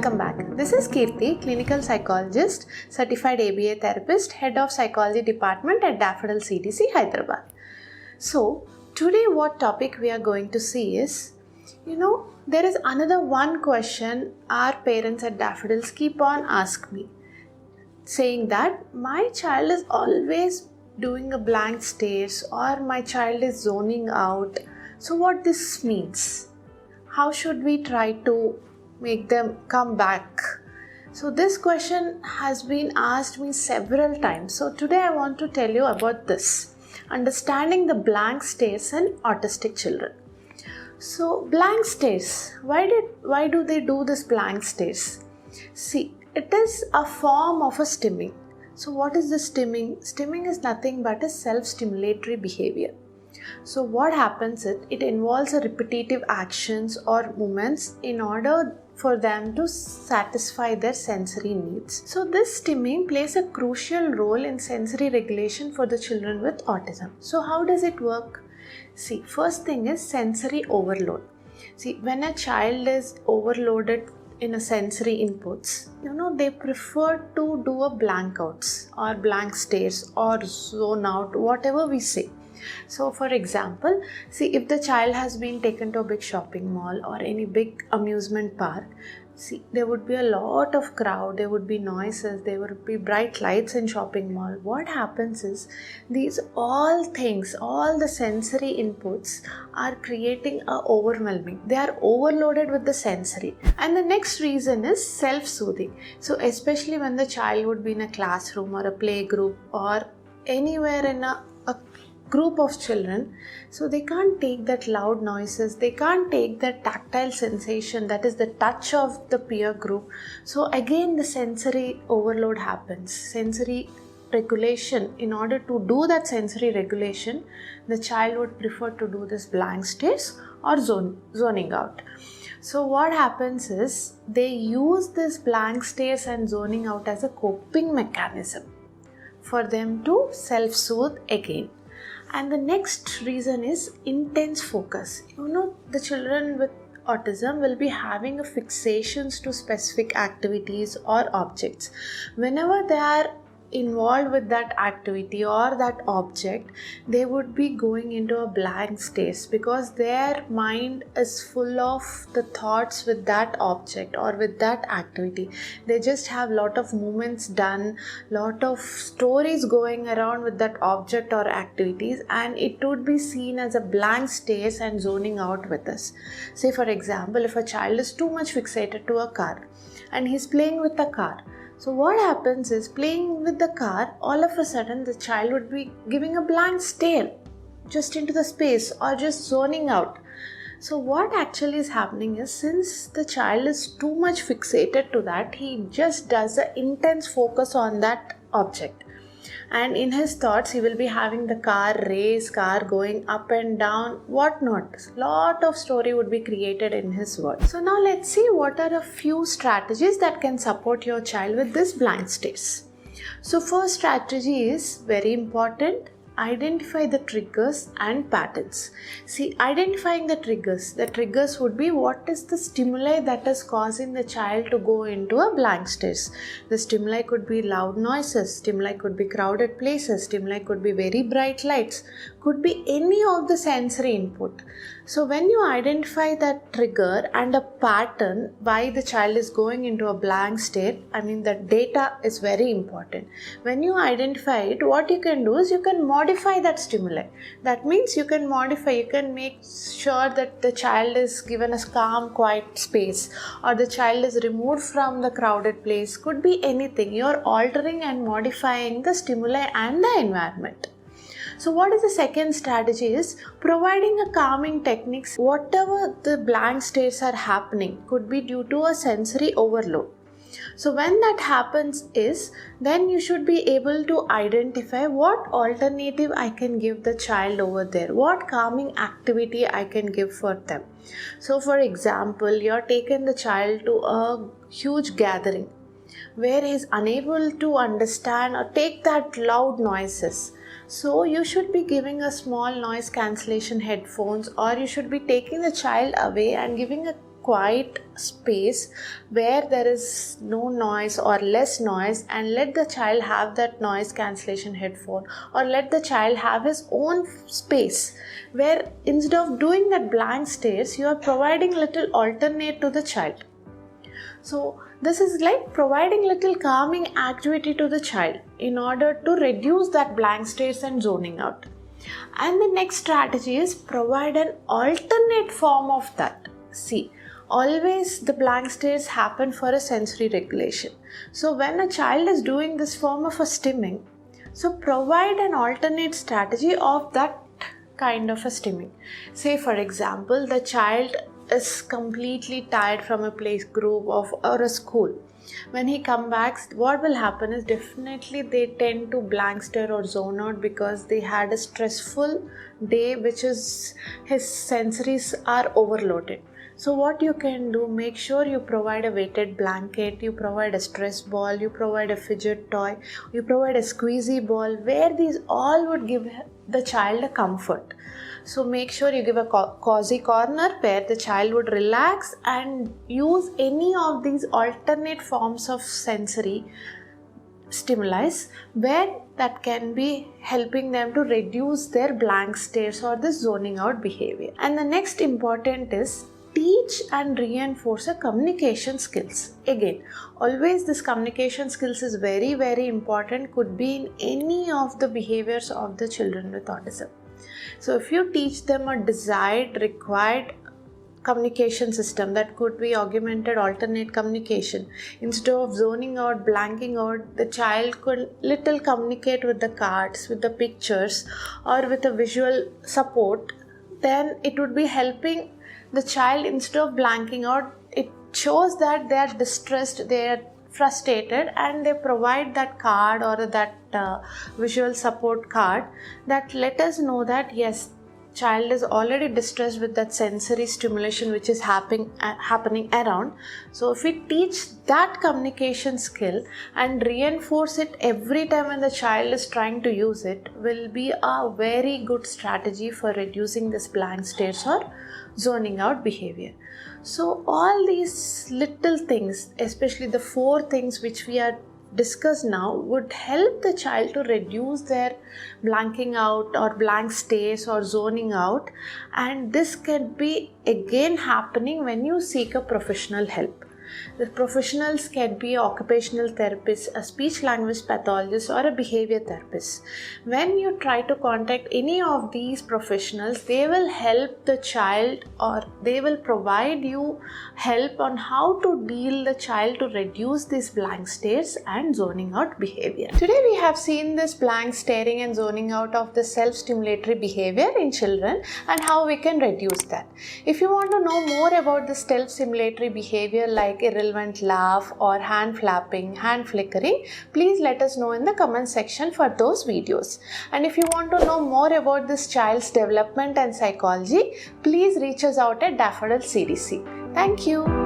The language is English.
welcome back. This is Kirti, clinical psychologist, certified ABA therapist, head of psychology department at Daffodils CDC, Hyderabad. So, today what topic we are going to see is, there is another one question our parents at Daffodils keep on asking me, saying that my child is always doing a blank stares or my child is zoning out. So what this means? How should we try to make them come back? So this question has been asked me several times. So today I want to tell you about this. Understanding the blank stares in autistic children. So blank stares, why do they do this blank stares? See, it is a form of a stimming. So what is the stimming? Stimming is nothing but a self-stimulatory behavior. So what happens is, it involves a repetitive actions or movements in order for them to satisfy their sensory needs. So this stimming plays a crucial role in sensory regulation for the children with autism. So how does it work? See, first thing is sensory overload. See, when a child is overloaded in a sensory inputs, they prefer to do a blank outs or blank stares or zone out, whatever we say. So for example, see, if the child has been taken to a big shopping mall or any big amusement park, see, there would be a lot of crowd, there would be noises, there would be bright lights in shopping mall. What happens is, these all things, all the sensory inputs are creating a overwhelming. They are overloaded with the sensory. And the next reason is self-soothing. So especially when the child would be in a classroom or a play group or anywhere in a group of children, so they can't take that loud noises, they can't take that tactile sensation, that is the touch of the peer group. So again the sensory overload happens, sensory regulation. In order to do that sensory regulation, the child would prefer to do this blank stares or zoning out. So what happens is, they use this blank stares and zoning out as a coping mechanism for them to self-soothe again. And the next reason is intense focus. The children with autism will be having a fixations to specific activities or objects. Whenever they are involved with that activity or that object, they would be going into a blank state because their mind is full of the thoughts with that object or with that activity. They just have lot of movements done, lot of stories going around with that object or activities, and it would be seen as a blank state and zoning out with us. Say for example, if a child is too much fixated to a car and he's playing with the car, so what happens is, playing with the car, all of a sudden the child would be giving a blank stare just into the space or just zoning out. So what actually is happening is, since the child is too much fixated to that, he just does an intense focus on that object. And in his thoughts, he will be having the car race, car going up and down, whatnot. Lot of story would be created in his world. So now let's see what are a few strategies that can support your child with this blank stares. So first strategy is very important. Identify the triggers and patterns. See, identifying the triggers would be, what is the stimuli that is causing the child to go into a blank stares. The stimuli could be loud noises, stimuli could be crowded places, stimuli could be very bright lights, could be any of the sensory input. So when you identify that trigger and a pattern why the child is going into a blank stare, that data is very important. When you identify it, what you can do is, you can modify that stimuli. That means you can make sure that the child is given a calm, quiet space, or the child is removed from the crowded place. Could be anything. You are altering and modifying the stimuli and the environment. So what is the second strategy is, providing a calming techniques. Whatever the blank stares are happening could be due to a sensory overload. So when that happens is, then you should be able to identify what alternative I can give the child over there, what calming activity I can give for them. So for example, you're taken the child to a huge gathering where he is unable to understand or take that loud noises. So you should be giving a small noise cancellation headphones, or you should be taking the child away and giving a quiet space where there is no noise or less noise, and let the child have that noise cancellation headphone, or let the child have his own space where instead of doing that blank stares, you are providing little alternate to the child. So this is like providing little calming activity to the child in order to reduce that blank stares and zoning out. And the next strategy is provide an alternate form of that. See, always the blank stares happen for a sensory regulation. So when a child is doing this form of a stimming, so provide an alternate strategy of that kind of a stimming. Say for example, the child is completely tired from a play group or a school. When he comes back, what will happen is definitely they tend to blank stare or zone out because they had a stressful day, which is his sensories are overloaded. So what you can do, make sure you provide a weighted blanket, you provide a stress ball, you provide a fidget toy, you provide a squeezy ball, where these all would give the child a comfort. So make sure you give a cozy corner where the child would relax, and use any of these alternate forms of sensory stimuli where that can be helping them to reduce their blank stares or the zoning out behavior. And the next important is teach and reinforce a communication skills. Again, always this communication skills is very, very important, could be in any of the behaviors of the children with autism. So if you teach them a desired, required communication system, that could be augmented alternate communication. Instead of zoning out, blanking out, the child could little communicate with the cards, with the pictures, or with a visual support, then it would be helping the child. Instead of blanking out, it shows that they are distressed, they are frustrated, and they provide that card or that visual support card that let us know that yes, child is already distressed with that sensory stimulation which is happening around. So if we teach that communication skill and reinforce it every time when the child is trying to use it, will be a very good strategy for reducing this blank stares or zoning out behavior. So all these little things, especially the 4 things which we are discussed now, would help the child to reduce their blanking out or blank stares or zoning out, and this can be again happening when you seek a professional help. The professionals can be occupational therapists, a speech language pathologist, or a behavior therapist. When you try to contact any of these professionals, they will help the child, or they will provide you help on how to deal the child to reduce these blank stares and zoning out behavior. Today we have seen this blank staring and zoning out of the self-stimulatory behavior in children and how we can reduce that. If you want to know more about the self-stimulatory behavior like irrelevant laugh or hand flapping, hand flickering, please let us know in the comment section for those videos. And if you want to know more about this child's development and psychology, please reach us out at Daffodils CDC. Thank you.